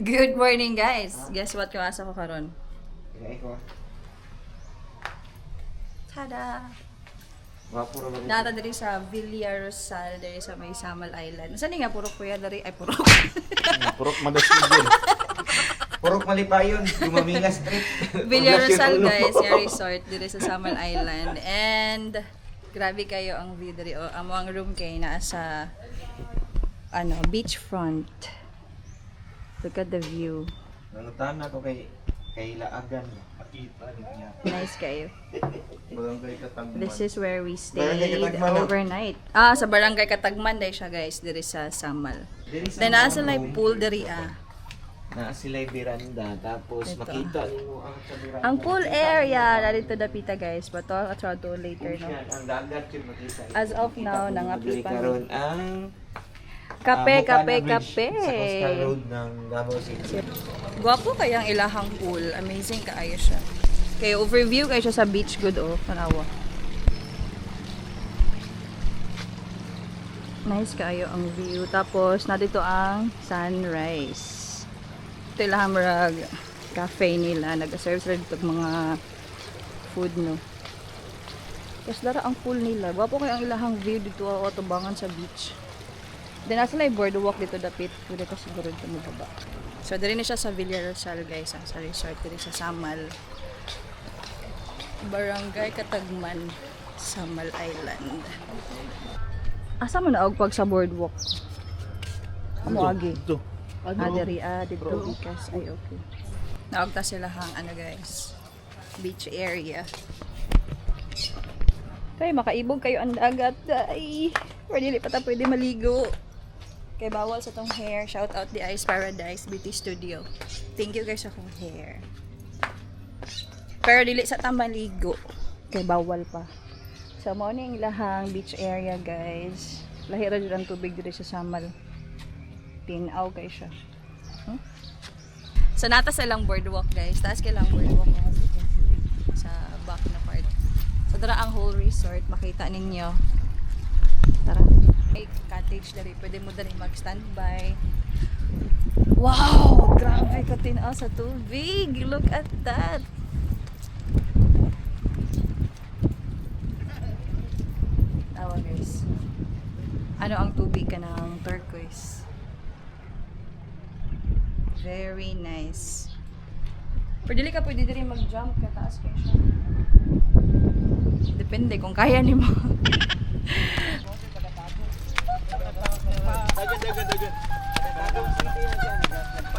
Good morning, guys. Guess what yung asa ko karon? Kaya ko. Tada! Wapuro lang. Nata diri sa Villarosal, diri sa may Samal Island. Saan nga purok kuya diri? Ay, purok. Purok madasigil. Purok Malipayon, Lumamila Street. Villarosal, guys, yung resort diri sa Samal Island. And grabe kayo ang view diri. O, amo ang room kay naa sa beachfront. Look at the view. Nangutan ako kay Laagan. Pakita niya. Nice kayo. Barangay Katagman. This is where we stayed Barangay Katagman, overnight. Sa Barangay Katagman dahil siya, guys, diri sa Samal. Diri sa Then nasa mga like room, pool diri Naa sila'y veranda, tapos Ito. makita mo ang sa veranda. Ang pool area narito dapita, guys, but I'll try to later, no. Ang dagat yun makita. As of now, Makita mo nangapi diri pa. karon ang Kape, Bukana kape, Bridge kape. Sa coastal road ng Davao City. Gwapo kaya ang ilahang pool. Amazing kaayo siya. Okay, overview kayo siya sa beach good, oh. Tanawa. Nice kaayo ang view. Tapos, nandito ang sunrise. Ito yung marag cafe nila. Nag-serve sila dito mga food, no. Tapos, dara ang pool nila. Gwapo kayo ang ilahang view dito, tubangan sa beach. Then, nasa na yung boardwalk dito dapit. Pwede ka siguro dito mababa. So, dali na siya sa Villarosal, guys. Sa resort dito sa Samal. Barangay Katagman, Samal Island. Asa mo na og pag sa boardwalk? Amo agi. Ito. Diri dito because ay okay. Naogta sila hang guys. Beach area. Kay makaibog kayo ang dagat. Ay, pwede pa ta pwede maligo. Kay bawal sa tong hair. Shout out the Ice Paradise Beauty Studio. Thank you guys sa akong hair. Pero dili sa tamaligo. Kay bawal pa. So, mo ning lahang beach area, guys. Lahira dyan ang tubig dito sa Samal. Tinaw kay siya. So, nata sa lang boardwalk, guys. Taas kay lang boardwalk as you can see, sa back na part. So, dara ang whole resort. Makita ninyo. Tara. May cottage dali. Pwede mo dali mag-standby. Wow! Grabe ka tinaw sa tubig. Look at that. Tawa, guys. Ano ang tubig ka ng turquoise? Very nice. Pero dili ka pwede diri mag-jump ka taas kayo siya. Depende kung kaya ni mo.